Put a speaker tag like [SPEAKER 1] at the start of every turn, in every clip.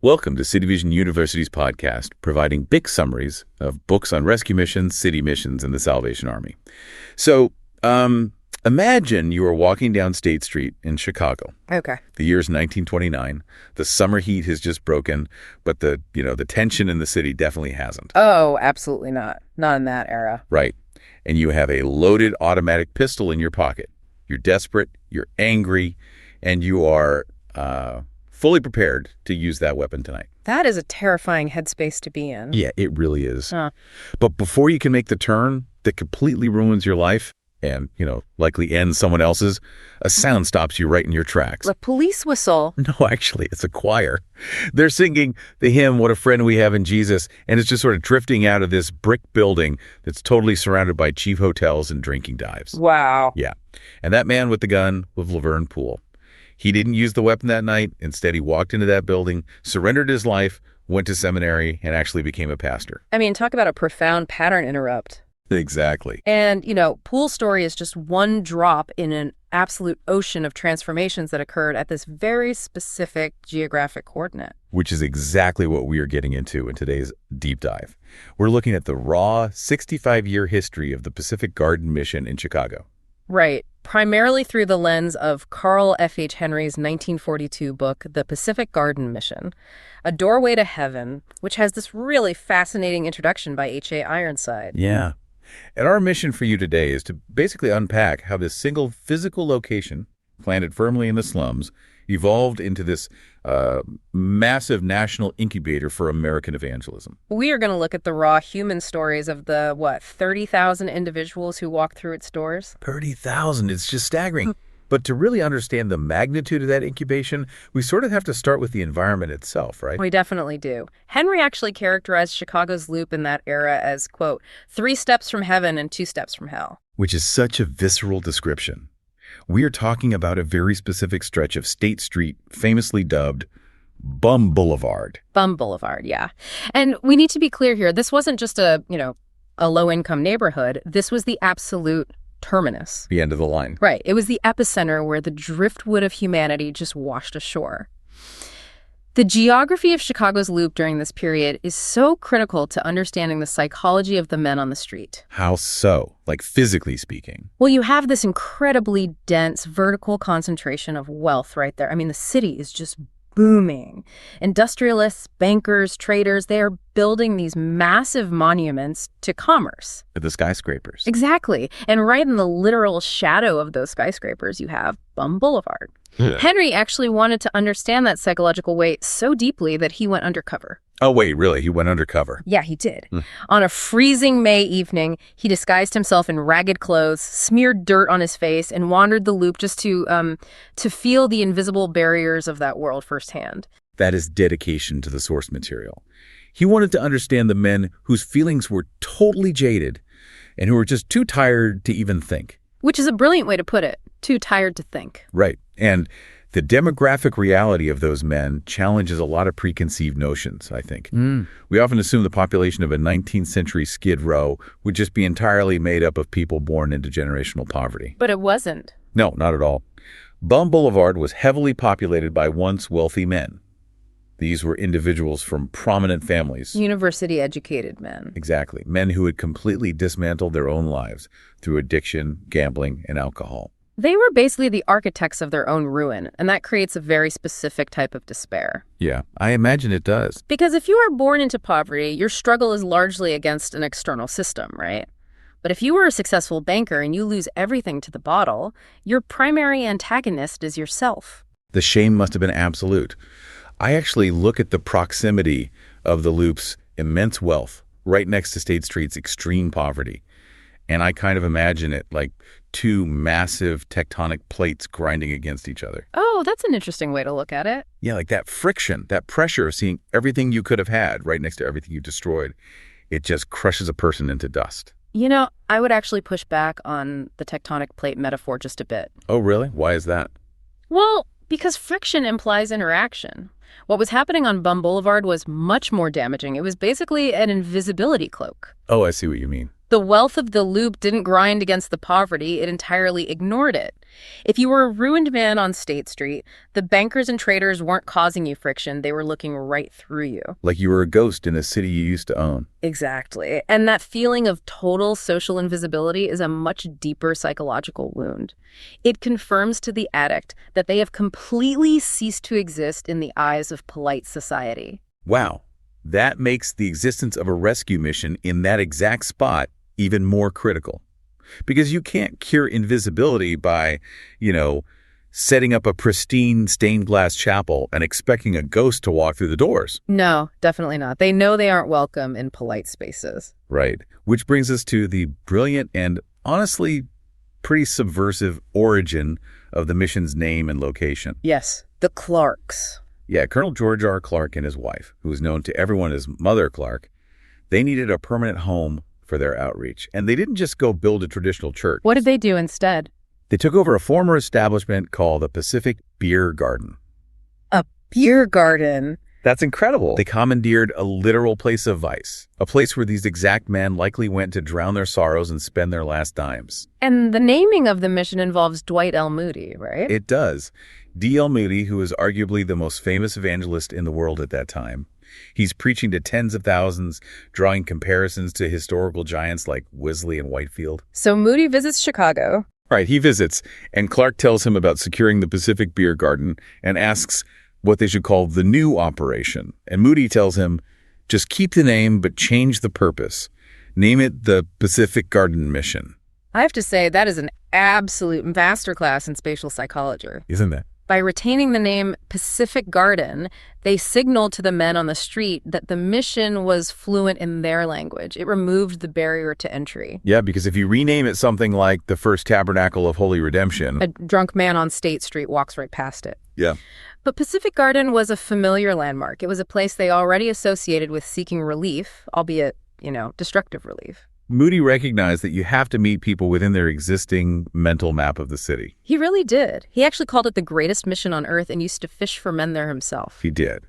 [SPEAKER 1] Welcome to City Vision University's podcast, providing big summaries of books on rescue missions, city missions, and the Salvation Army. So, imagine you are walking down State Street in Chicago.
[SPEAKER 2] Okay.
[SPEAKER 1] The year's 1929. The summer heat has just broken, but the tension in the city definitely hasn't.
[SPEAKER 2] Oh, absolutely not. Not in that era.
[SPEAKER 1] Right. And you have a loaded automatic pistol in your pocket. You're desperate, you're angry, and you are fully prepared to use that weapon tonight.
[SPEAKER 2] That is a terrifying headspace to be in.
[SPEAKER 1] Yeah, it really is.
[SPEAKER 2] Huh.
[SPEAKER 1] But before you can make the turn that completely ruins your life and, likely ends someone else's, a sound stops you right in your tracks.
[SPEAKER 2] The police whistle.
[SPEAKER 1] No, actually, it's a choir. They're singing the hymn, What a Friend We Have in Jesus, and it's just sort of drifting out of this brick building that's totally surrounded by cheap hotels and drinking dives.
[SPEAKER 2] Wow.
[SPEAKER 1] Yeah. And that man with the gun was Laverne Poole. He didn't use the weapon that night. Instead, he walked into that building, surrendered his life, went to seminary, and actually became a pastor.
[SPEAKER 2] I mean, talk about a profound pattern interrupt.
[SPEAKER 1] Exactly.
[SPEAKER 2] And, Poole's story is just one drop in an absolute ocean of transformations that occurred at this very specific geographic coordinate.
[SPEAKER 1] Which is exactly what we are getting into in today's deep dive. We're looking at the raw 65-year history of the Pacific Garden Mission in Chicago.
[SPEAKER 2] Right. Primarily through the lens of Carl F. H. Henry's 1942 book, The Pacific Garden Mission, A Doorway to Heaven, which has this really fascinating introduction by H.A. Ironside.
[SPEAKER 1] Yeah. And our mission for you today is to basically unpack how this single physical location, planted firmly in the slums, evolved into this massive national incubator for American evangelism.
[SPEAKER 2] We are going to look at the raw human stories of the, 30,000 individuals who walked through its doors?
[SPEAKER 1] 30,000. It's just staggering. But to really understand the magnitude of that incubation, we sort of have to start with the environment itself, right?
[SPEAKER 2] We definitely do. Henry actually characterized Chicago's loop in that era as, quote, 3 steps from heaven and 2 steps from hell.
[SPEAKER 1] Which is such a visceral description. We are talking about a very specific stretch of State Street, famously dubbed Bum Boulevard.
[SPEAKER 2] Bum Boulevard, yeah. And we need to be clear here. This wasn't just a low-income neighborhood. This was the absolute terminus.
[SPEAKER 1] The end of the line.
[SPEAKER 2] Right. It was the epicenter where the driftwood of humanity just washed ashore. The geography of Chicago's loop during this period is so critical to understanding the psychology of the men on the street.
[SPEAKER 1] How so? Like physically speaking?
[SPEAKER 2] Well, you have this incredibly dense vertical concentration of wealth right there. I mean, the city is just booming. Industrialists, bankers, traders, they are building these massive monuments to commerce.
[SPEAKER 1] The skyscrapers.
[SPEAKER 2] Exactly. And right in the literal shadow of those skyscrapers, you have Bum Boulevard.
[SPEAKER 1] Yeah.
[SPEAKER 2] Henry actually wanted to understand that psychological weight so deeply that he went undercover.
[SPEAKER 1] Oh, wait, really? He went undercover?
[SPEAKER 2] Yeah, he did. On a freezing May evening, he disguised himself in ragged clothes, smeared dirt on his face, and wandered the loop just to feel the invisible barriers of that world firsthand.
[SPEAKER 1] That is dedication to the source material. He wanted to understand the men whose feelings were totally jaded and who were just too tired to even think.
[SPEAKER 2] Which is a brilliant way to put it. Too tired to think.
[SPEAKER 1] Right. And the demographic reality of those men challenges a lot of preconceived notions, I think. We often assume the population of a 19th century Skid Row would just be entirely made up of people born into generational poverty.
[SPEAKER 2] But it wasn't.
[SPEAKER 1] No, not at all. Bum Boulevard was heavily populated by once wealthy men. These were individuals from prominent families.
[SPEAKER 2] University-educated men.
[SPEAKER 1] Exactly. Men who had completely dismantled their own lives through addiction, gambling, and alcohol.
[SPEAKER 2] They were basically the architects of their own ruin, and that creates a very specific type of despair.
[SPEAKER 1] Yeah, I imagine it does.
[SPEAKER 2] Because if you are born into poverty, your struggle is largely against an external system, right? But if you were a successful banker and you lose everything to the bottle, your primary antagonist is yourself.
[SPEAKER 1] The shame must have been absolute. I actually look at the proximity of the loop's immense wealth right next to State Street's extreme poverty. And I kind of imagine it like 2 massive tectonic plates grinding against each other.
[SPEAKER 2] Oh, that's an interesting way to look at it.
[SPEAKER 1] Yeah, like that friction, that pressure of seeing everything you could have had right next to everything you destroyed. It just crushes a person into dust.
[SPEAKER 2] I would actually push back on the tectonic plate metaphor just a bit.
[SPEAKER 1] Oh, really? Why is that?
[SPEAKER 2] Well, because friction implies interaction. What was happening on Bum Boulevard was much more damaging. It was basically an invisibility cloak.
[SPEAKER 1] Oh, I see what you mean.
[SPEAKER 2] The wealth of the loop didn't grind against the poverty, it entirely ignored it. If you were a ruined man on State Street, the bankers and traders weren't causing you friction, they were looking right through you.
[SPEAKER 1] Like you were a ghost in a city you used to own.
[SPEAKER 2] Exactly. And that feeling of total social invisibility is a much deeper psychological wound. It confirms to the addict that they have completely ceased to exist in the eyes of polite society.
[SPEAKER 1] Wow. That makes the existence of a rescue mission in that exact spot even more critical. Because you can't cure invisibility by, setting up a pristine stained glass chapel and expecting a ghost to walk through the doors.
[SPEAKER 2] No, definitely not. They know they aren't welcome in polite spaces.
[SPEAKER 1] Right. Which brings us to the brilliant and honestly pretty subversive origin of the mission's name and location.
[SPEAKER 2] Yes, the Clarks.
[SPEAKER 1] Yeah, Colonel George R. Clarke and his wife, who is known to everyone as Mother Clarke, they needed a permanent home for their outreach. And they didn't just go build a traditional church.
[SPEAKER 2] What did they do instead?
[SPEAKER 1] They took over a former establishment called the Pacific Beer Garden.
[SPEAKER 2] A beer garden?
[SPEAKER 1] That's incredible. They commandeered a literal place of vice, a place where these exact men likely went to drown their sorrows and spend their last dimes.
[SPEAKER 2] And the naming of the mission involves Dwight L. Moody, right?
[SPEAKER 1] It does. D.L. Moody, who is arguably the most famous evangelist in the world at that time. He's preaching to tens of thousands, drawing comparisons to historical giants like Wesley and Whitefield.
[SPEAKER 2] So Moody visits Chicago.
[SPEAKER 1] Right, he visits, and Clarke tells him about securing the Pacific Beer Garden and asks what they should call the new operation. And Moody tells him, just keep the name, but change the purpose. Name it the Pacific Garden Mission.
[SPEAKER 2] I have to say, that is an absolute masterclass in spatial psychology.
[SPEAKER 1] Isn't that?
[SPEAKER 2] By retaining the name Pacific Garden, they signaled to the men on the street that the mission was fluent in their language. It removed the barrier to entry.
[SPEAKER 1] Yeah, because if you rename it something like the First Tabernacle of Holy Redemption,
[SPEAKER 2] a drunk man on State Street walks right past it.
[SPEAKER 1] Yeah.
[SPEAKER 2] But Pacific Garden was a familiar landmark. It was a place they already associated with seeking relief, albeit, destructive relief.
[SPEAKER 1] Moody recognized that you have to meet people within their existing mental map of the city.
[SPEAKER 2] He really did. He actually called it the greatest mission on earth and used to fish for men there himself.
[SPEAKER 1] He did.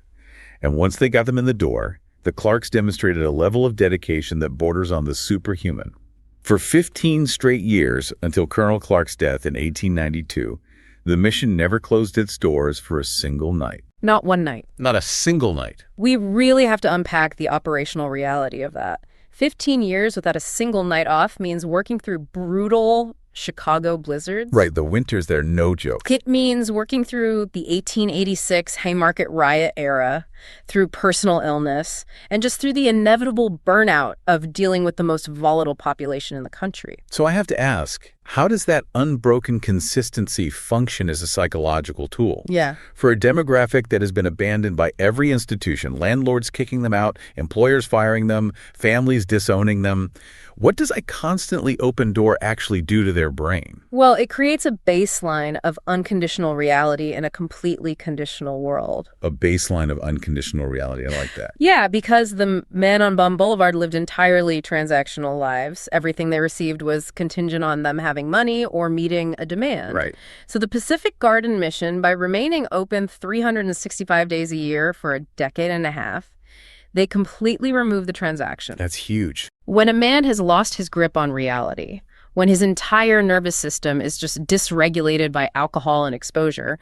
[SPEAKER 1] And once they got them in the door, the Clarks demonstrated a level of dedication that borders on the superhuman. For 15 straight years, until Colonel Clarke's death in 1892, the mission never closed its doors for a single night.
[SPEAKER 2] Not one night.
[SPEAKER 1] Not a single night.
[SPEAKER 2] We really have to unpack the operational reality of that. 15 years without a single night off means working through brutal Chicago blizzards.
[SPEAKER 1] Right, the winters, they're no joke.
[SPEAKER 2] It means working through the 1886 Haymarket riot era, through personal illness, and just through the inevitable burnout of dealing with the most volatile population in the country.
[SPEAKER 1] So I have to ask, how does that unbroken consistency function as a psychological tool?
[SPEAKER 2] Yeah.
[SPEAKER 1] For a demographic that has been abandoned by every institution, landlords kicking them out, employers firing them, families disowning them, what does a constantly open door actually do to their brain?
[SPEAKER 2] Well, it creates a baseline of unconditional reality in a completely conditional world.
[SPEAKER 1] A baseline of unconditional reality. I like that.
[SPEAKER 2] Yeah, because the men on Bum Boulevard lived entirely transactional lives. Everything they received was contingent on them having money or meeting a demand.
[SPEAKER 1] Right.
[SPEAKER 2] So the Pacific Garden Mission, by remaining open 365 days a year for a decade and a half, they completely remove the transaction.
[SPEAKER 1] That's huge.
[SPEAKER 2] When a man has lost his grip on reality, when his entire nervous system is just dysregulated by alcohol and exposure,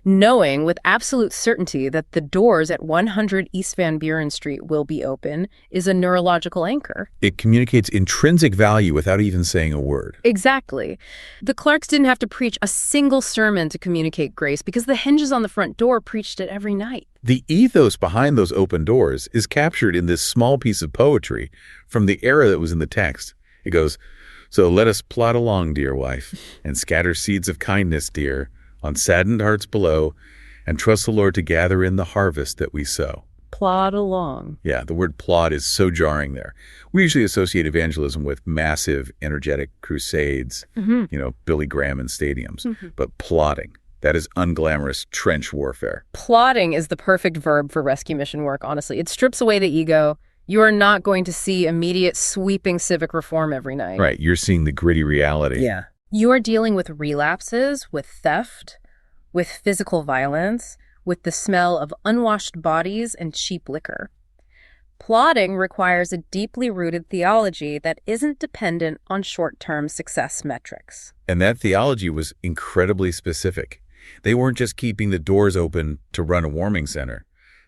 [SPEAKER 2] knowing with absolute certainty that the doors at 100 East Van Buren Street will be open is a neurological anchor.
[SPEAKER 1] It communicates intrinsic value without even saying a word.
[SPEAKER 2] Exactly. The Clarks didn't have to preach a single sermon to communicate grace because the hinges on the front door preached it every night.
[SPEAKER 1] The ethos behind those open doors is captured in this small piece of poetry from the era that was in the text. It goes, "So let us plod along, dear wife, and scatter seeds of kindness, dear, on saddened hearts below, and trust the Lord to gather in the harvest that we sow."
[SPEAKER 2] Plod along.
[SPEAKER 1] Yeah, the word plod is so jarring there. We usually associate evangelism with massive, energetic crusades, Billy Graham in stadiums. But plodding, that is unglamorous trench warfare.
[SPEAKER 2] Plodding is the perfect verb for rescue mission work, honestly. It strips away the ego. You are not going to see immediate sweeping civic reform every night.
[SPEAKER 1] Right, you're seeing the gritty reality.
[SPEAKER 2] Yeah. You are dealing with relapses, with theft, with physical violence, with the smell of unwashed bodies and cheap liquor. Plotting requires a deeply rooted theology that isn't dependent on short-term success metrics.
[SPEAKER 1] And that theology was incredibly specific. They weren't just keeping the doors open to run a warming center.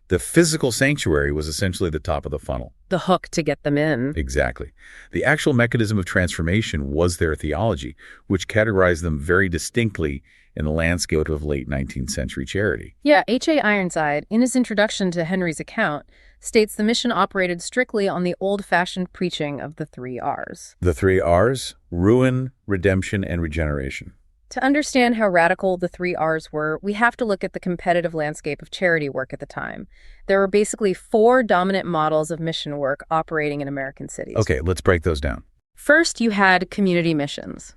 [SPEAKER 1] The physical sanctuary was essentially the top of the funnel.
[SPEAKER 2] The hook to get them in.
[SPEAKER 1] Exactly. The actual mechanism of transformation was their theology, which categorized them very distinctly in the landscape of late 19th century charity.
[SPEAKER 2] Yeah, H.A. Ironside, in his introduction to Henry's account, states the mission operated strictly on the old-fashioned preaching of the 3 R's.
[SPEAKER 1] The 3 R's: ruin, redemption, and regeneration.
[SPEAKER 2] To understand how radical the 3 R's were, we have to look at the competitive landscape of charity work at the time. There were basically 4 dominant models of mission work operating in American cities.
[SPEAKER 1] Okay, let's break those down.
[SPEAKER 2] First, you had community missions.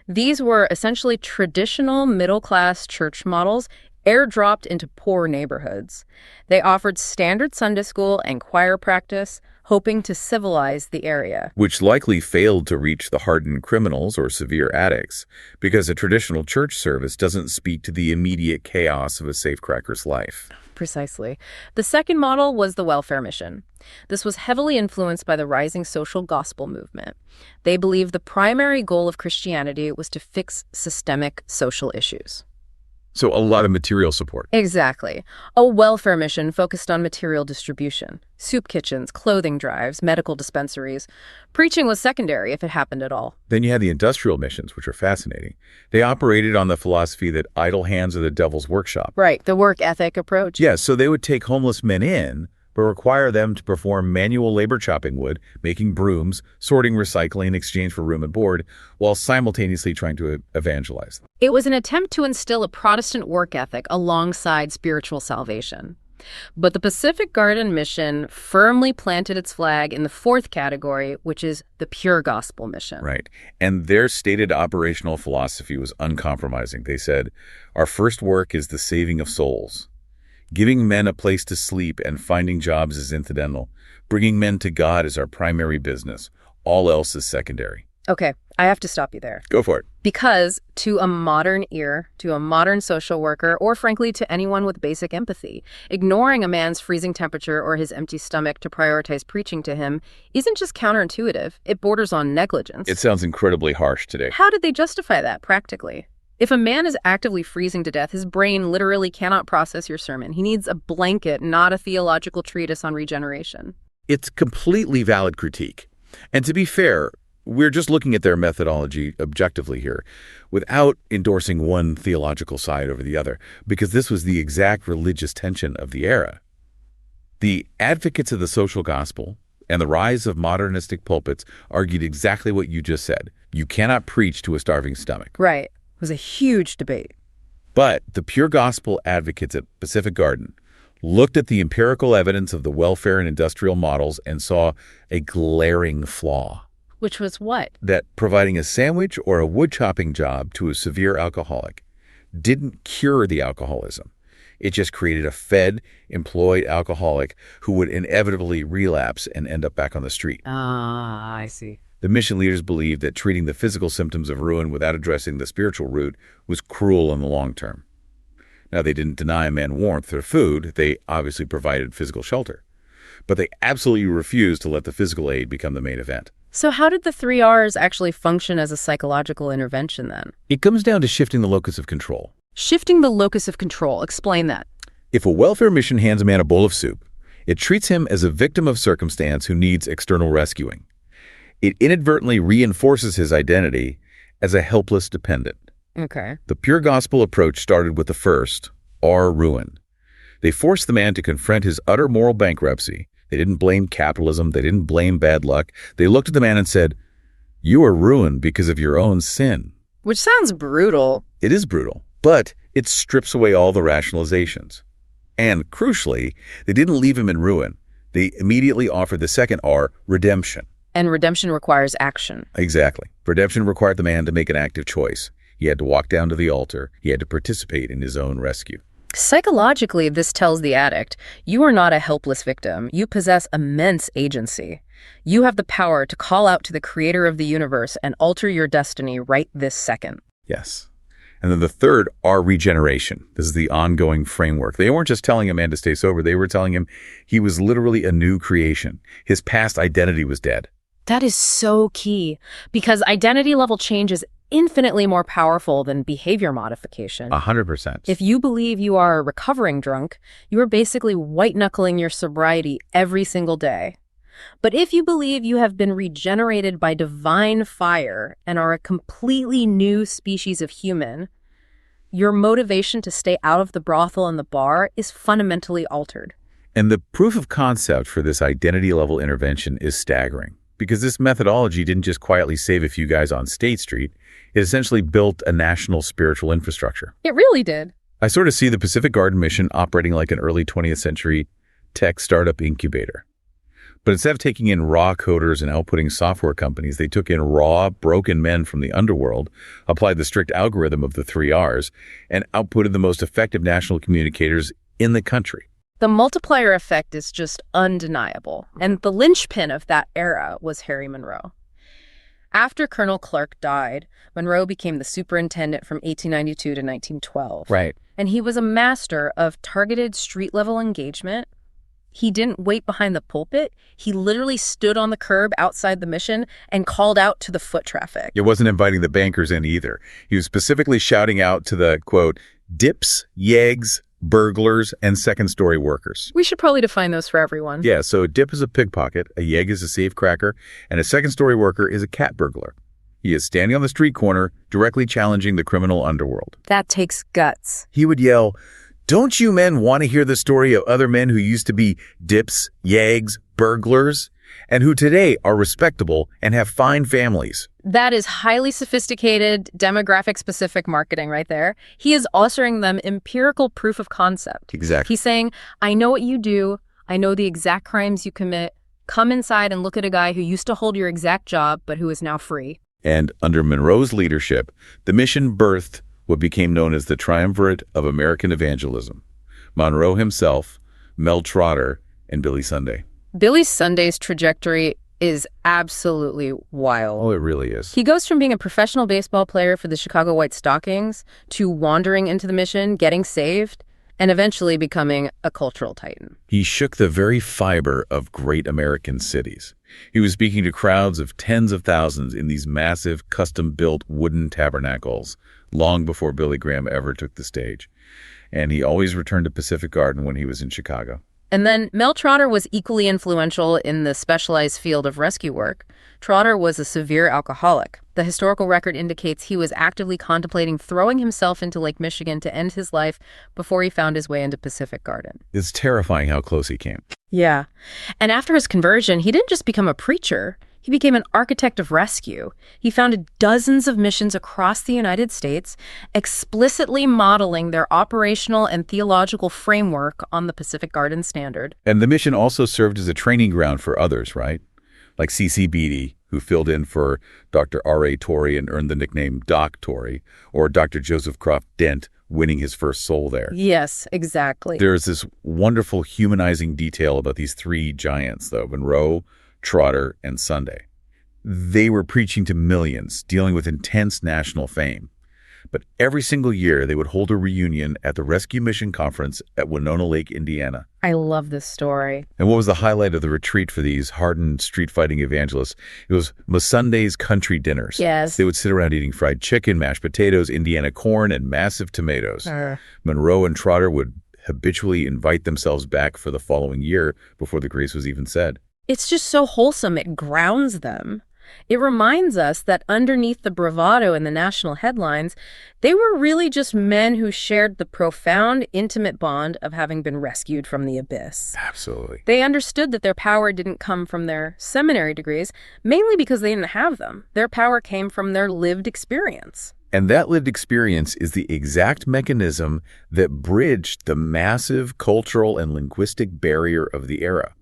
[SPEAKER 2] These were essentially traditional middle-class church models airdropped into poor neighborhoods. They offered standard Sunday school and choir practice, hoping to civilize the area.
[SPEAKER 1] Which likely failed to reach the hardened criminals or severe addicts, because a traditional church service doesn't speak to the immediate chaos of a safecracker's life.
[SPEAKER 2] Precisely. The second model was the welfare mission. This was heavily influenced by the rising social gospel movement. They believed the primary goal of Christianity was to fix systemic social issues.
[SPEAKER 1] So a lot of material support.
[SPEAKER 2] Exactly. A welfare mission focused on material distribution. Soup kitchens, clothing drives, medical dispensaries. Preaching was secondary if it happened at all.
[SPEAKER 1] Then you had the industrial missions, which are fascinating. They operated on the philosophy that idle hands are the devil's workshop.
[SPEAKER 2] Right, the work ethic approach.
[SPEAKER 1] Yes, so they would take homeless men in, but require them to perform manual labor chopping wood, making brooms, sorting recycling in exchange for room and board, while simultaneously trying to evangelize them.
[SPEAKER 2] It was an attempt to instill a Protestant work ethic alongside spiritual salvation. But the Pacific Garden Mission firmly planted its flag in the 4th category, which is the pure gospel mission.
[SPEAKER 1] Right. And their stated operational philosophy was uncompromising. They said, "Our first work is the saving of souls. Giving men a place to sleep and finding jobs is incidental. Bringing men to God is our primary business. All else is secondary."
[SPEAKER 2] Okay, I have to stop you there.
[SPEAKER 1] Go for it.
[SPEAKER 2] Because to a modern ear, to a modern social worker, or frankly to anyone with basic empathy, ignoring a man's freezing temperature or his empty stomach to prioritize preaching to him isn't just counterintuitive, it borders on negligence.
[SPEAKER 1] It sounds incredibly harsh today.
[SPEAKER 2] How did they justify that practically? If a man is actively freezing to death, his brain literally cannot process your sermon. He needs a blanket, not a theological treatise on regeneration.
[SPEAKER 1] It's completely valid critique. And to be fair, we're just looking at their methodology objectively here, without endorsing one theological side over the other, because this was the exact religious tension of the era. The advocates of the social gospel and the rise of modernistic pulpits argued exactly what you just said. You cannot preach to a starving stomach.
[SPEAKER 2] Right. It was a huge debate.
[SPEAKER 1] But the pure gospel advocates at Pacific Garden looked at the empirical evidence of the welfare and industrial models and saw a glaring flaw.
[SPEAKER 2] Which was what?
[SPEAKER 1] That providing a sandwich or a wood-chopping job to a severe alcoholic didn't cure the alcoholism. It just created a fed, employed alcoholic who would inevitably relapse and end up back on the street.
[SPEAKER 2] Ah, I see.
[SPEAKER 1] The mission leaders believed that treating the physical symptoms of ruin without addressing the spiritual root was cruel in the long term. Now, they didn't deny a man warmth or food. They obviously provided physical shelter. But they absolutely refused to let the physical aid become the main event.
[SPEAKER 2] So how did the 3 R's actually function as a psychological intervention then?
[SPEAKER 1] It comes down to shifting the locus of control.
[SPEAKER 2] Shifting the locus of control. Explain that.
[SPEAKER 1] If a welfare mission hands a man a bowl of soup, it treats him as a victim of circumstance who needs external rescuing. It inadvertently reinforces his identity as a helpless dependent.
[SPEAKER 2] Okay.
[SPEAKER 1] The pure gospel approach started with the first, R, ruin. They forced the man to confront his utter moral bankruptcy. They didn't blame capitalism. They didn't blame bad luck. They looked at the man and said, "You are ruined because of your own sin."
[SPEAKER 2] Which sounds brutal.
[SPEAKER 1] It is brutal, but it strips away all the rationalizations. And crucially, they didn't leave him in ruin. They immediately offered the second R, redemption.
[SPEAKER 2] And redemption requires action.
[SPEAKER 1] Exactly. Redemption required the man to make an active choice. He had to walk down to the altar. He had to participate in his own rescue.
[SPEAKER 2] Psychologically, this tells the addict, you are not a helpless victim. You possess immense agency. You have the power to call out to the creator of the universe and alter your destiny right this second.
[SPEAKER 1] Yes. And then the third, our regeneration. This is the ongoing framework. They weren't just telling a man to stay sober. They were telling him he was literally a new creation. His past identity was dead.
[SPEAKER 2] That is so key, because identity level change is infinitely more powerful than behavior modification.
[SPEAKER 1] 100%.
[SPEAKER 2] If you believe you are a recovering drunk, you are basically white-knuckling your sobriety every single day. But if you believe you have been regenerated by divine fire and are a completely new species of human, your motivation to stay out of the brothel and the bar is fundamentally altered.
[SPEAKER 1] And the proof of concept for this identity level intervention is staggering, because this methodology didn't just quietly save a few guys on State Street. It essentially built a national spiritual infrastructure.
[SPEAKER 2] It really did.
[SPEAKER 1] I sort of see the Pacific Garden Mission operating like an early 20th century tech startup incubator. But instead of taking in raw coders and outputting software companies, they took in raw, broken men from the underworld, applied the strict algorithm of the 3 Rs, and outputted the most effective national communicators in the country.
[SPEAKER 2] The multiplier effect is just undeniable, and the linchpin of that era was Harry Monroe. After Colonel Clarke died, Monroe became the superintendent from 1892 to 1912.
[SPEAKER 1] Right.
[SPEAKER 2] And he was a master of targeted street-level engagement. He didn't wait behind the pulpit. He literally stood on the curb outside the mission and called out to the foot traffic.
[SPEAKER 1] It wasn't inviting the bankers in either. He was specifically shouting out to the, quote, dips, yeggs, burglars, and second-story workers.
[SPEAKER 2] We should probably define those for everyone.
[SPEAKER 1] Yeah, so a dip is a pickpocket, a yeg is a safecracker, and a second-story worker is a cat burglar. He is standing on the street corner, directly challenging the criminal underworld.
[SPEAKER 2] That takes guts.
[SPEAKER 1] He would yell, "Don't you men want to hear the story of other men who used to be dips, yags, burglars, and who today are respectable and have fine families?"
[SPEAKER 2] That is highly sophisticated, demographic-specific marketing right there. He is offering them empirical proof of concept.
[SPEAKER 1] Exactly.
[SPEAKER 2] He's saying, I know what you do. I know the exact crimes you commit. Come inside and look at a guy who used to hold your exact job, but who is now free.
[SPEAKER 1] And under Monroe's leadership, the mission birthed what became known as the triumvirate of American evangelism: Monroe himself, Mel Trotter, and Billy Sunday.
[SPEAKER 2] Billy Sunday's trajectory is absolutely wild.
[SPEAKER 1] Oh, it really is.
[SPEAKER 2] He goes from being a professional baseball player for the Chicago White Stockings to wandering into the mission, getting saved, and eventually becoming a cultural titan.
[SPEAKER 1] He shook the very fiber of great American cities. He was speaking to crowds of tens of thousands in these massive, custom-built wooden tabernacles long before Billy Graham ever took the stage. And he always returned to Pacific Garden when he was in Chicago.
[SPEAKER 2] And then Mel Trotter was equally influential in the specialized field of rescue work. Trotter was a severe alcoholic. The historical record indicates he was actively contemplating throwing himself into Lake Michigan to end his life before he found his way into Pacific Garden.
[SPEAKER 1] It's terrifying how close he came.
[SPEAKER 2] Yeah. And after his conversion, he didn't just become a preacher. He became an architect of rescue. He founded dozens of missions across the United States, explicitly modeling their operational and theological framework on the Pacific Garden standard.
[SPEAKER 1] And the mission also served as a training ground for others, right? Like C.C. Beatty, who filled in for Dr. R.A. Torrey and earned the nickname Doc Torrey, or Dr. Joseph Croft Dent, winning his first soul there.
[SPEAKER 2] Yes, exactly.
[SPEAKER 1] There's this wonderful humanizing detail about these 3 giants, though: Monroe, Trotter, and Sunday. They were preaching to millions, dealing with intense national fame. But every single year, they would hold a reunion at the Rescue Mission Conference at Winona Lake, Indiana.
[SPEAKER 2] I love this story.
[SPEAKER 1] And what was the highlight of the retreat for these hardened street-fighting evangelists? It was Sunday's country dinners.
[SPEAKER 2] Yes.
[SPEAKER 1] They would sit around eating fried chicken, mashed potatoes, Indiana corn, and massive tomatoes. Monroe and Trotter would habitually invite themselves back for the following year before the grace was even said.
[SPEAKER 2] It's just so wholesome. It grounds them. It reminds us that underneath the bravado in the national headlines, they were really just men who shared the profound, intimate bond of having been rescued from the abyss.
[SPEAKER 1] Absolutely.
[SPEAKER 2] They understood that their power didn't come from their seminary degrees, mainly because they didn't have them. Their power came from their lived experience.
[SPEAKER 1] And that lived experience is the exact mechanism that bridged the massive cultural and linguistic barrier of the era.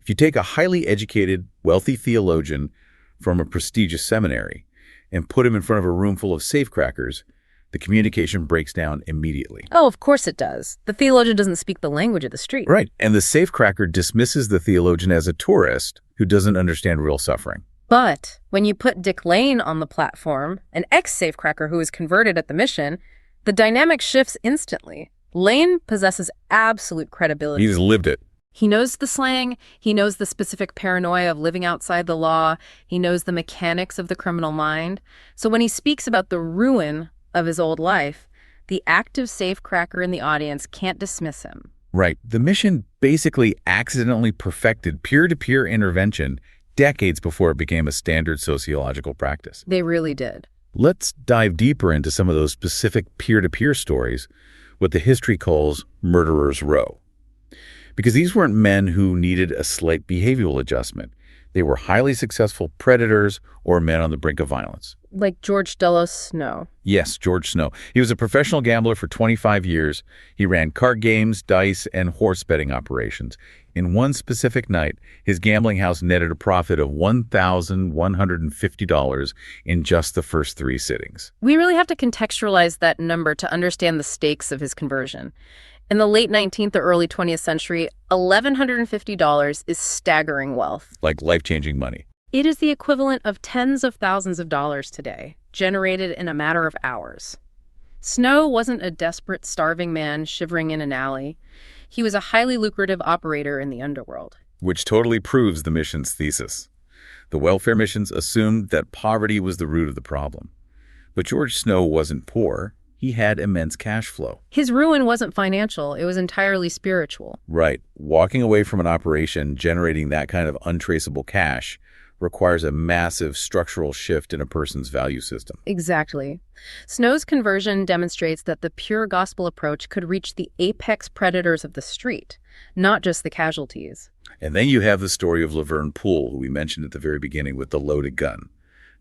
[SPEAKER 1] If you take a highly educated, wealthy theologian from a prestigious seminary and put him in front of a room full of safecrackers, the communication breaks down immediately.
[SPEAKER 2] Oh, of course it does. The theologian doesn't speak the language of the street.
[SPEAKER 1] Right. And the safecracker dismisses the theologian as a tourist who doesn't understand real suffering.
[SPEAKER 2] But when you put Dick Lane on the platform, an ex-safecracker who was converted at the mission, The dynamic shifts instantly. Lane possesses absolute credibility.
[SPEAKER 1] He's lived it.
[SPEAKER 2] He knows the slang, he knows the specific paranoia of living outside the law, he knows the mechanics of the criminal mind. So when he speaks about the ruin of his old life, the active safecracker in the audience can't dismiss him.
[SPEAKER 1] Right. The mission basically accidentally perfected peer-to-peer intervention decades before it became a standard sociological practice.
[SPEAKER 2] They really did.
[SPEAKER 1] Let's dive deeper into some of those specific peer-to-peer stories, what the history calls murderer's row. Because these weren't men who needed a slight behavioral adjustment. They were highly successful predators or men on the brink of violence.
[SPEAKER 2] Like George Delos Snow.
[SPEAKER 1] Yes, George Snow. He was a professional gambler for 25 years. He ran card games, dice, and horse betting operations. In one specific night, his gambling house netted a profit of $1,150 in just the first 3 sittings.
[SPEAKER 2] We really have to contextualize that number to understand the stakes of his conversion. In the late 19th or early 20th century, $1,150 is staggering wealth.
[SPEAKER 1] Like life-changing money.
[SPEAKER 2] It is the equivalent of tens of thousands of dollars today, generated in a matter of hours. Snow wasn't a desperate, starving man shivering in an alley. He was a highly lucrative operator in the underworld.
[SPEAKER 1] Which totally proves the mission's thesis. The welfare missions assumed that poverty was the root of the problem. But George Snow wasn't poor. He had immense cash flow.
[SPEAKER 2] His ruin wasn't financial, it was entirely spiritual.
[SPEAKER 1] Right. Walking away from an operation generating that kind of untraceable cash requires a massive structural shift in a person's value system.
[SPEAKER 2] Exactly. Snow's conversion demonstrates that the pure gospel approach could reach the apex predators of the street, not just the casualties.
[SPEAKER 1] And then you have the story of Laverne Poole, who we mentioned at the very beginning with the loaded gun,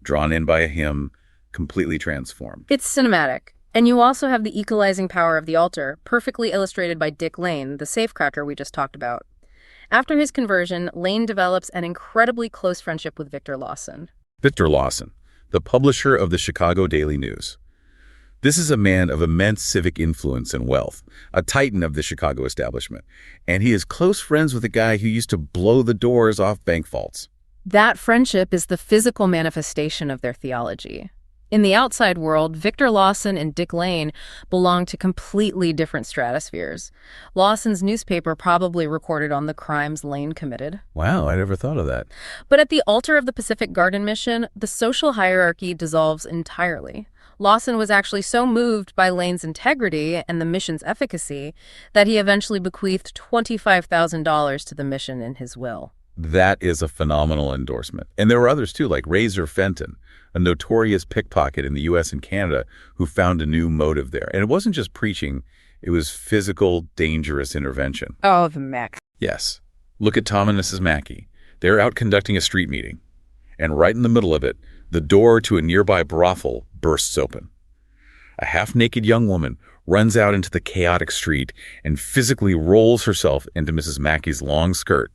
[SPEAKER 1] drawn in by a hymn, completely transformed.
[SPEAKER 2] It's cinematic. And you also have the equalizing power of the altar, perfectly illustrated by Dick Lane, the safecracker we just talked about. After his conversion, Lane develops an incredibly close friendship with Victor Lawson.
[SPEAKER 1] Victor Lawson, the publisher of the Chicago Daily News. This is a man of immense civic influence and wealth, a titan of the Chicago establishment, and he is close friends with a guy who used to blow the doors off bank vaults.
[SPEAKER 2] That friendship is the physical manifestation of their theology. In the outside world, Victor Lawson and Dick Lane belong to completely different stratospheres. Lawson's newspaper probably recorded on the crimes Lane committed.
[SPEAKER 1] Wow, I never thought of that.
[SPEAKER 2] But at the altar of the Pacific Garden Mission, the social hierarchy dissolves entirely. Lawson was actually so moved by Lane's integrity and the mission's efficacy that he eventually bequeathed $25,000 to the mission in his will.
[SPEAKER 1] That is a phenomenal endorsement. And there were others too, like Razor Fenton, a notorious pickpocket in the U.S. and Canada who found a new motive there. And it wasn't just preaching, it was physical, dangerous intervention.
[SPEAKER 2] Oh, the Mac.
[SPEAKER 1] Yes. Look at Tom and Mrs. Mackey. They're out conducting a street meeting. And right in the middle of it, the door to a nearby brothel bursts open. A half-naked young woman runs out into the chaotic street and physically rolls herself into Mrs. Mackey's long skirt,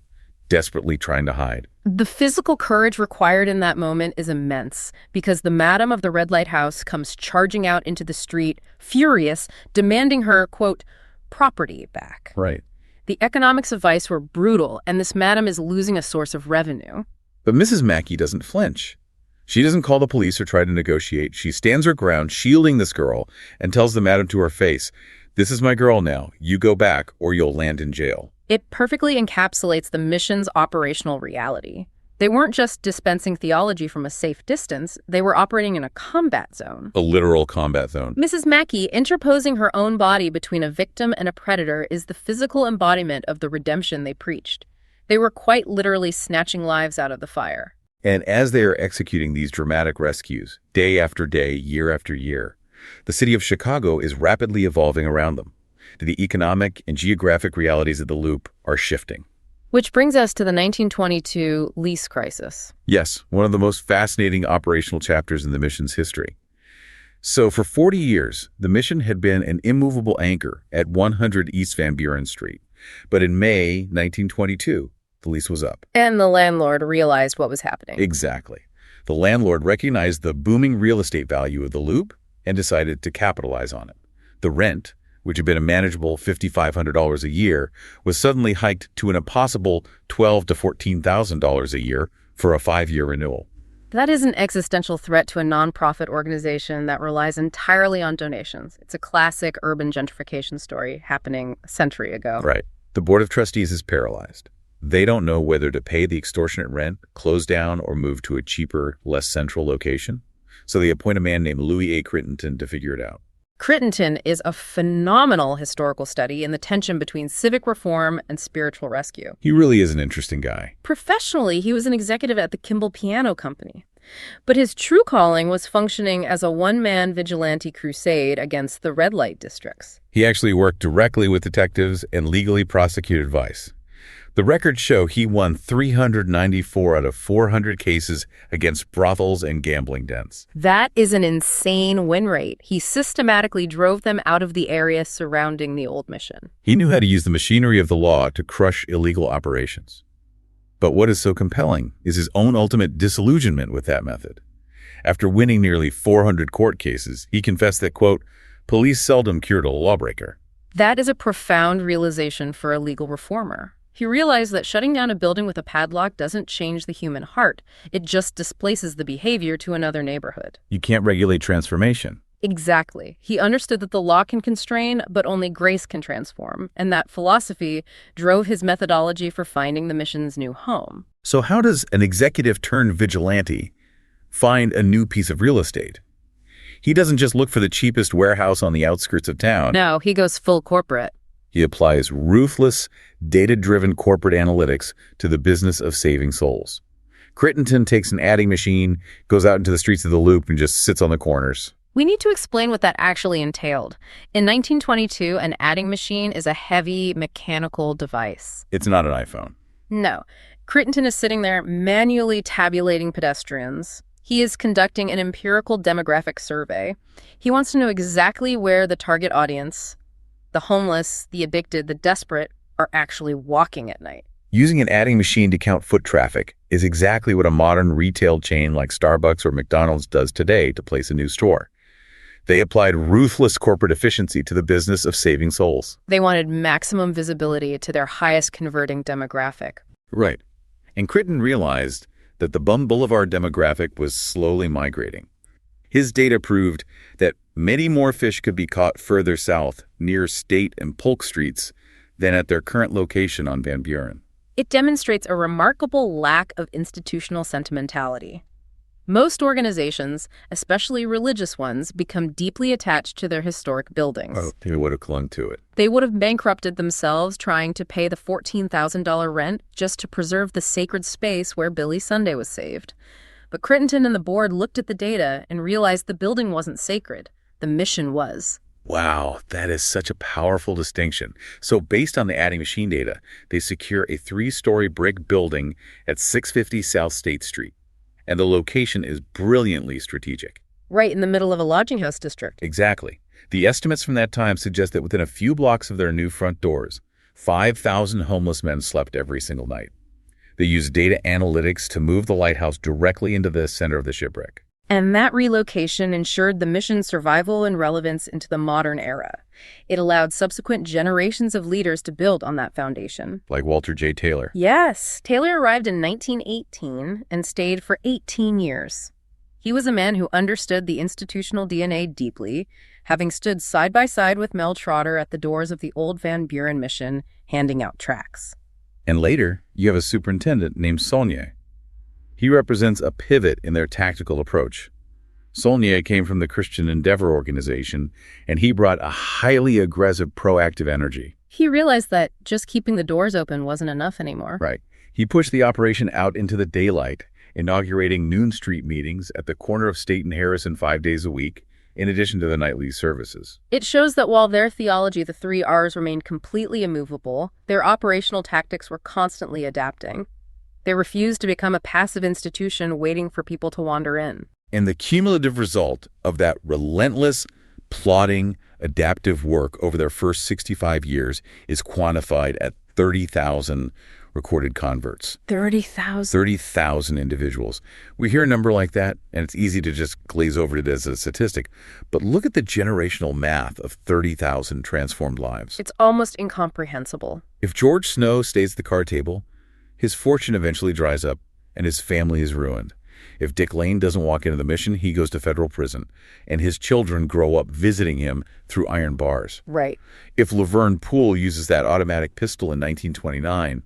[SPEAKER 1] desperately trying to hide.
[SPEAKER 2] The physical courage required in that moment is immense because the madam of the red light house comes charging out into the street, furious, demanding her, quote, property back.
[SPEAKER 1] Right.
[SPEAKER 2] The economics of vice were brutal, and this madam is losing a source of revenue.
[SPEAKER 1] But Mrs. Mackey doesn't flinch. She doesn't call the police or try to negotiate. She stands her ground, shielding this girl, and tells the madam to her face, "This is my girl now. You go back or you'll land in jail."
[SPEAKER 2] It perfectly encapsulates the mission's operational reality. They weren't just dispensing theology from a safe distance, they were operating in a combat zone.
[SPEAKER 1] A literal combat zone.
[SPEAKER 2] Mrs. Mackey, interposing her own body between a victim and a predator, is the physical embodiment of the redemption they preached. They were quite literally snatching lives out of the fire.
[SPEAKER 1] And as they are executing these dramatic rescues, day after day, year after year, the city of Chicago is rapidly evolving around them. The economic and geographic realities of the Loop are shifting.
[SPEAKER 2] Which brings us to the 1922 lease crisis.
[SPEAKER 1] Yes, one of the most fascinating operational chapters in the mission's history. So for 40 years, the mission had been an immovable anchor at 100 East Van Buren Street. But in May 1922, the lease was up.
[SPEAKER 2] And the landlord realized what was happening.
[SPEAKER 1] Exactly. The landlord recognized the booming real estate value of the Loop and decided to capitalize on it. The rent, which had been a manageable $5,500 a year, was suddenly hiked to an impossible $12,000 to $14,000 a year for a 5-year renewal.
[SPEAKER 2] That is an existential threat to a nonprofit organization that relies entirely on donations. It's a classic urban gentrification story happening a century ago.
[SPEAKER 1] Right. The Board of Trustees is paralyzed. They don't know whether to pay the extortionate rent, close down, or move to a cheaper, less central location. So they appoint a man named Louis A. Crittenton to figure it out.
[SPEAKER 2] Crittenton is a phenomenal historical study in the tension between civic reform and spiritual rescue.
[SPEAKER 1] He really is an interesting guy.
[SPEAKER 2] Professionally, he was an executive at the Kimball Piano Company. But his true calling was functioning as a one-man vigilante crusade against the red light districts.
[SPEAKER 1] He actually worked directly with detectives and legally prosecuted vice. The records show he won 394 out of 400 cases against brothels and gambling dens.
[SPEAKER 2] That is an insane win rate. He systematically drove them out of the area surrounding the old mission.
[SPEAKER 1] He knew how to use the machinery of the law to crush illegal operations. But what is so compelling is his own ultimate disillusionment with that method. After winning nearly 400 court cases, he confessed that, quote, police seldom cured a lawbreaker.
[SPEAKER 2] That is a profound realization for a legal reformer. He realized that shutting down a building with a padlock doesn't change the human heart. It just displaces the behavior to another neighborhood.
[SPEAKER 1] You can't regulate transformation.
[SPEAKER 2] Exactly. He understood that the law can constrain, but only grace can transform. And that philosophy drove his methodology for finding the mission's new home.
[SPEAKER 1] So how does an executive turned vigilante find a new piece of real estate? He doesn't just look for the cheapest warehouse on the outskirts of town.
[SPEAKER 2] No, he goes full corporate.
[SPEAKER 1] He applies ruthless, data-driven corporate analytics to the business of saving souls. Crittenton takes an adding machine, goes out into the streets of the Loop, and just sits on the corners.
[SPEAKER 2] We need to explain what that actually entailed. In 1922, an adding machine is a heavy mechanical device.
[SPEAKER 1] It's not an iPhone.
[SPEAKER 2] No. Crittenton is sitting there manually tabulating pedestrians. He is conducting an empirical demographic survey. He wants to know exactly where the target audience, the homeless, the evicted, the desperate, are actually walking at night.
[SPEAKER 1] Using an adding machine to count foot traffic is exactly what a modern retail chain like Starbucks or McDonald's does today to place a new store. They applied ruthless corporate efficiency to the business of saving souls.
[SPEAKER 2] They wanted maximum visibility to their highest converting demographic.
[SPEAKER 1] Right. And Crittenton realized that the Bum Boulevard demographic was slowly migrating. His data proved that many more fish could be caught further south, near State and Polk Streets, than at their current location on Van Buren.
[SPEAKER 2] It demonstrates a remarkable lack of institutional sentimentality. Most organizations, especially religious ones, become deeply attached to their historic buildings.
[SPEAKER 1] Oh, they would have clung to it.
[SPEAKER 2] They would have bankrupted themselves trying to pay the $14,000 rent just to preserve the sacred space where Billy Sunday was saved. But Crittenton and the board looked at the data and realized the building wasn't sacred. The mission was.
[SPEAKER 1] Wow, that is such a powerful distinction. So based on the adding machine data, they secure a 3-story brick building at 650 South State Street. And the location is brilliantly strategic.
[SPEAKER 2] Right in the middle of a lodging house district.
[SPEAKER 1] Exactly. The estimates from that time suggest that within a few blocks of their new front doors, 5,000 homeless men slept every single night. They used data analytics to move the lighthouse directly into the center of the shipwreck.
[SPEAKER 2] And that relocation ensured the mission's survival and relevance into the modern era. It allowed subsequent generations of leaders to build on that foundation.
[SPEAKER 1] Like Walter J. Taylor.
[SPEAKER 2] Yes, Taylor arrived in 1918 and stayed for 18 years. He was a man who understood the institutional DNA deeply, having stood side by side with Mel Trotter at the doors of the old Van Buren mission, handing out tracts.
[SPEAKER 1] And later, you have a superintendent named Saulnier. He represents a pivot in their tactical approach. Saulnier came from the Christian Endeavor organization, and he brought a highly aggressive, proactive energy.
[SPEAKER 2] He realized that just keeping the doors open wasn't enough anymore.
[SPEAKER 1] Right. He pushed the operation out into the daylight, inaugurating noon street meetings at the corner of State and Harrison 5 days a week, in addition to the nightly services.
[SPEAKER 2] It shows that while their theology, the 3 R's, remained completely immovable, their operational tactics were constantly adapting. They refused to become a passive institution waiting for people to wander in.
[SPEAKER 1] And the cumulative result of that relentless, plodding, adaptive work over their first 65 years is quantified at 30,000 recorded converts.
[SPEAKER 2] 30,000?
[SPEAKER 1] 30,000 individuals. We hear a number like that, and it's easy to just glaze over it as a statistic. But look at the generational math of 30,000 transformed lives.
[SPEAKER 2] It's almost incomprehensible.
[SPEAKER 1] If George Snow stays at the card table, his fortune eventually dries up, and his family is ruined. If Dick Lane doesn't walk into the mission, he goes to federal prison, and his children grow up visiting him through iron bars.
[SPEAKER 2] Right.
[SPEAKER 1] If Laverne Poole uses that automatic pistol in 1929,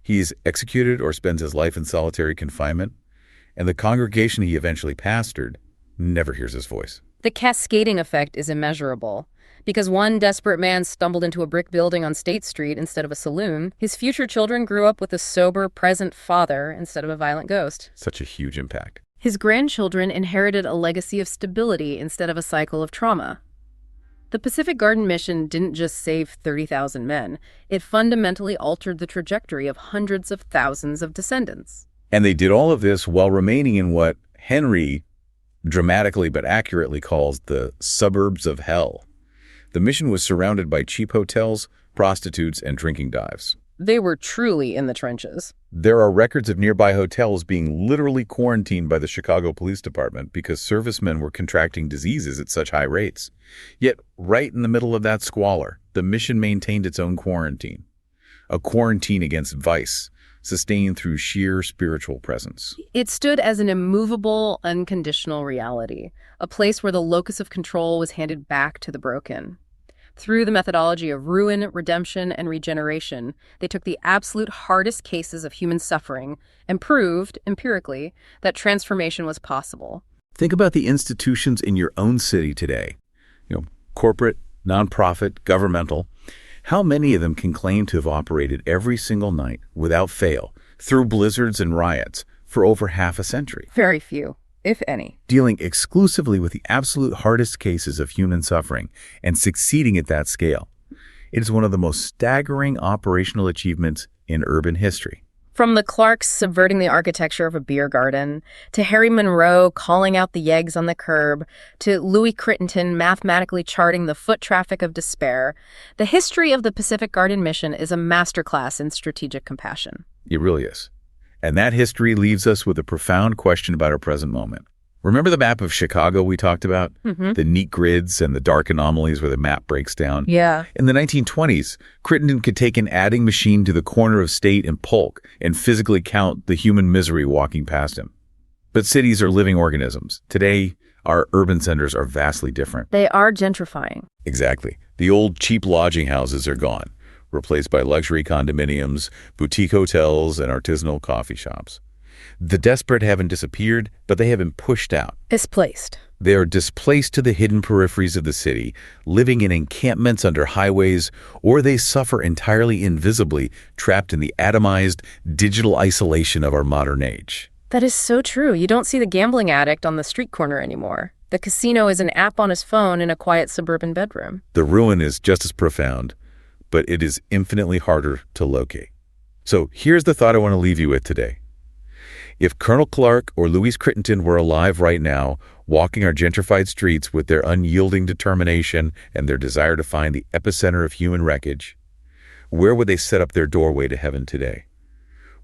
[SPEAKER 1] he's executed or spends his life in solitary confinement, and the congregation he eventually pastored never hears his voice.
[SPEAKER 2] The cascading effect is immeasurable. Because one desperate man stumbled into a brick building on State Street instead of a saloon, his future children grew up with a sober, present father instead of a violent ghost.
[SPEAKER 1] Such a huge impact.
[SPEAKER 2] His grandchildren inherited a legacy of stability instead of a cycle of trauma. The Pacific Garden Mission didn't just save 30,000 men. It fundamentally altered the trajectory of hundreds of thousands of descendants.
[SPEAKER 1] And they did all of this while remaining in what Henry dramatically but accurately calls the suburbs of hell. The mission was surrounded by cheap hotels, prostitutes, and drinking dives.
[SPEAKER 2] They were truly in the trenches.
[SPEAKER 1] There are records of nearby hotels being literally quarantined by the Chicago Police Department because servicemen were contracting diseases at such high rates. Yet, right in the middle of that squalor, the mission maintained its own quarantine. A quarantine against vice, sustained through sheer spiritual presence.
[SPEAKER 2] It stood as an immovable, unconditional reality, a place where the locus of control was handed back to the broken. Through the methodology of ruin, redemption, and regeneration, they took the absolute hardest cases of human suffering and proved, empirically, that transformation was possible.
[SPEAKER 1] Think about the institutions in your own city today. Corporate, nonprofit, governmental. How many of them can claim to have operated every single night, without fail, through blizzards and riots, for over half a century?
[SPEAKER 2] Very few, if any.
[SPEAKER 1] Dealing exclusively with the absolute hardest cases of human suffering and succeeding at that scale. It is one of the most staggering operational achievements in urban history.
[SPEAKER 2] From the Clarkes subverting the architecture of a beer garden, to Harry Monroe calling out the yeggs on the curb, to Louis Crittenton mathematically charting the foot traffic of despair, the history of the Pacific Garden Mission is a masterclass in strategic compassion.
[SPEAKER 1] It really is. And that history leaves us with a profound question about our present moment. Remember the map of Chicago we talked about?
[SPEAKER 2] Mm-hmm.
[SPEAKER 1] The neat grids and the dark anomalies where the map breaks down?
[SPEAKER 2] Yeah.
[SPEAKER 1] In the 1920s, Crittenden could take an adding machine to the corner of State and Polk and physically count the human misery walking past him. But cities are living organisms. Today, our urban centers are vastly different.
[SPEAKER 2] They are gentrifying.
[SPEAKER 1] Exactly. The old cheap lodging houses are gone, replaced by luxury condominiums, boutique hotels, and artisanal coffee shops. The desperate haven't disappeared, but they have been pushed out.
[SPEAKER 2] Displaced.
[SPEAKER 1] They are displaced to the hidden peripheries of the city, living in encampments under highways, or they suffer entirely invisibly, trapped in the atomized, digital isolation of our modern age.
[SPEAKER 2] That is so true. You don't see the gambling addict on the street corner anymore. The casino is an app on his phone in a quiet suburban bedroom.
[SPEAKER 1] The ruin is just as profound, but it is infinitely harder to locate. So here's the thought I want to leave you with today. If Colonel Clarke or Louis Crittenton were alive right now, walking our gentrified streets with their unyielding determination and their desire to find the epicenter of human wreckage, where would they set up their doorway to heaven today?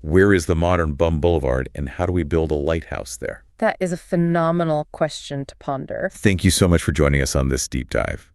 [SPEAKER 1] Where is the modern bum boulevard, and how do we build a lighthouse there?
[SPEAKER 2] That is a phenomenal question to ponder.
[SPEAKER 1] Thank you so much for joining us on this deep dive.